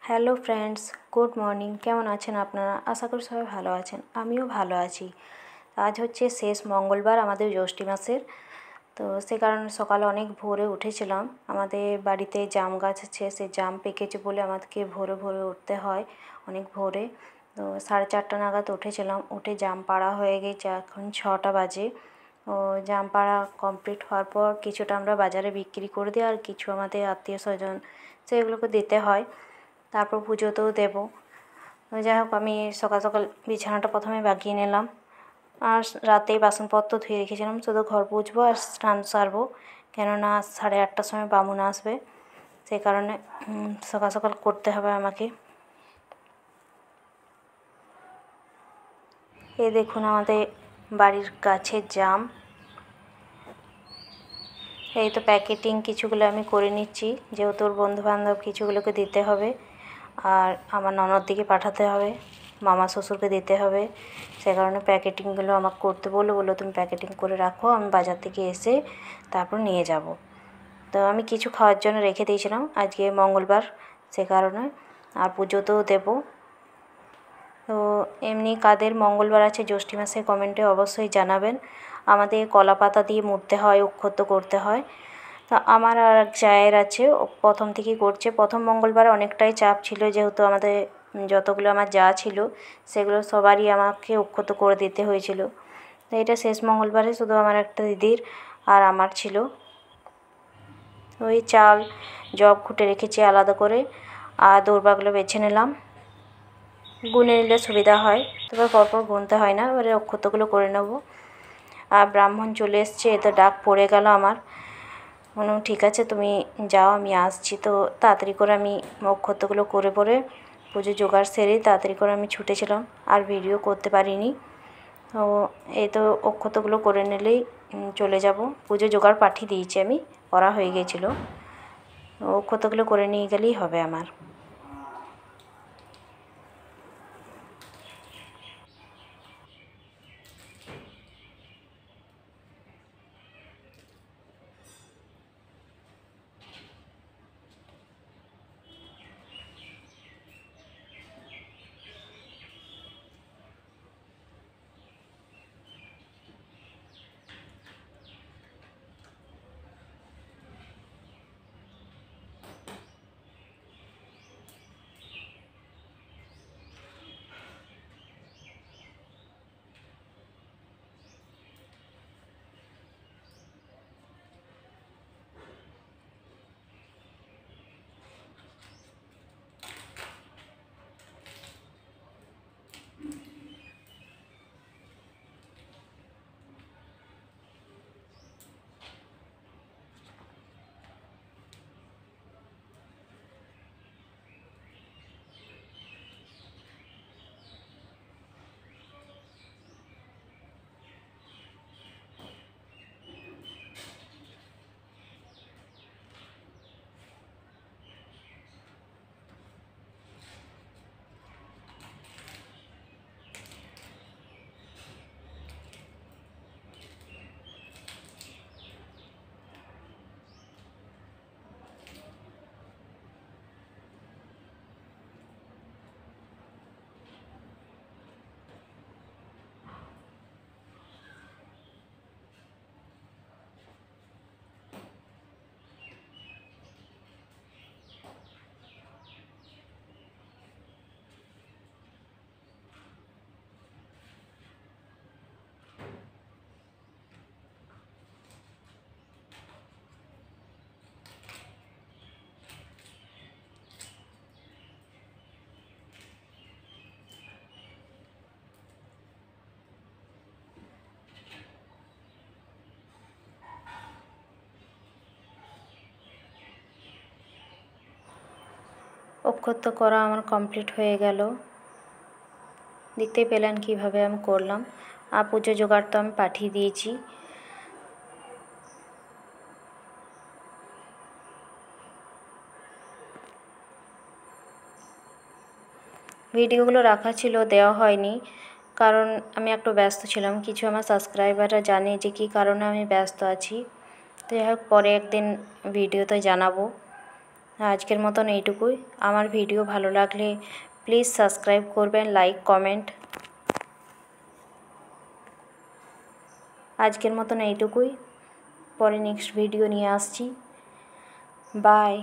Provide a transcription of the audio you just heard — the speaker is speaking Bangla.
Hello friends, good morning. কেমন আছেন আপনারা? আশা করি সবাই ভালো আছেন, আমিও ভালো আছি। আজ হচ্ছে শেষ মঙ্গলবার আমাদের জ্যৈষ্ঠী মাসের। তো সে কারণে সকালে অনেক ভোরে উঠেছিলাম। আমাদের বাড়িতে জাম গাছ আছে, সে জাম পেকেছে বলে আমাদেরকে ভোরে ভোরে উঠতে হয়, অনেক ভোরে। তো 4:30 নাগাদ উঠেছিলাম, উঠে জাম পাড়া হয়ে গেছে, এখন 6টা বাজে। ও জাম পাড়া কমপ্লিট হওয়ার পর কিছুটা আমরা বাজারে বিক্রি করে দিই, আর কিছু আমাদের আত্মীয় স্বজন সেগুলোকে দিতে হয়। তারপর পুজোতেও দেবো। যাই হোক, আমি সকাল সকাল বিছানাটা প্রথমে বাগিয়ে নিলাম, আর রাতেই বাসনপত্র ধুয়ে রেখেছিলাম, শুধু ঘর পুছবো আর স্নান সারবো, কেননা 8:30টার সময় বামুন আসবে, সেই কারণে সকাল সকাল করতে হবে আমাকে। এই দেখুন আমাদের বাড়ির গাছের জাম। এই তো প্যাকেটিং কিছুগুলো আমি করে নিচ্ছি, যেহেতু ওর বন্ধুবান্ধব কিছুগুলোকে দিতে হবে, আর আমার ননদদিকে পাঠাতে হবে, মামা শ্বশুরকে দিতে হবে। সে কারণে প্যাকেটিংগুলো আমাকে করতে বললো তুমি প্যাকেটিং করে রাখো, আমি বাজার থেকে এসে তারপর নিয়ে যাব। তো আমি কিছু খাওয়ার জন্য রেখে দিয়েছিলাম, আজকে মঙ্গলবার সে কারণে, আর পুজোতেও দেবো। তো এমনি কাদের মঙ্গলবার আছে জ্যৈষ্ঠী মাসে কমেন্টে অবশ্যই জানাবেন। আমাদের কলা পাতা দিয়ে মুড়তে হয়, অক্ষত করতে হয়। তো আমার আর এক জায়ের আছে, ও প্রথম থেকেই করছে। প্রথম মঙ্গলবারে অনেকটাই চাপ ছিল, যেহেতু আমাদের যতগুলো আমার জা ছিল সেগুলো সবারই আমাকে অক্ষত করে দিতে হয়েছিল। তো এটা শেষ মঙ্গলবারে শুধু আমার একটা দিদির আর আমার ছিল। ওই চাল জব ঘুটে রেখেছি আলাদা করে, আর দৌর্বাগুলো বেছে নিলাম, গুনে নিলে সুবিধা হয়, তবে পরপর গুনতে হয় না। এবারে অক্ষতগুলো করে নেব। আর ব্রাহ্মণ চলে এসছে, এ তো ডাক পড়ে গেল আমার। বললাম ঠিক আছে তুমি যাও, আমি আসছি। তো তাড়াতাড়ি করে আমি অক্ষতগুলো করে পরে পুজো জোগাড় সেরে তাড়াতাড়ি করে আমি ছুটেছিলাম, আর ভিডিও করতে পারিনি। তো এই তো অক্ষতগুলো করে নিলেই চলে যাব। পুজো জোগাড় পাঠিয়ে দিয়েছি আমি, করা হয়ে গিয়েছিলো। অক্ষতগুলো করে নিয়ে গেলেই হবে আমার। অক্ষত করা আমার কমপ্লিট হয়ে গেল, দেখতেই পেলেন কীভাবে আমি করলাম। আর পুজো জোগাড় তো আমি পাঠিয়ে দিয়েছি। ভিডিওগুলো রাখা ছিল, দেওয়া হয়নি, কারণ আমি একটু ব্যস্ত ছিলাম। কিছু আমার সাবস্ক্রাইবাররা জানে যে কী কারণে আমি ব্যস্ত আছি। তো যাই হোক, পরে একদিন ভিডিওতে জানাবো। আজকের মতন এইটুকুই। আমার ভিডিও ভালো লাগলে প্লিজ সাবস্ক্রাইব করবেন, লাইক কমেন্ট। আজকের মতন এইটুকুই, পরে নেক্সট ভিডিও নিয়ে আসছি। বাই।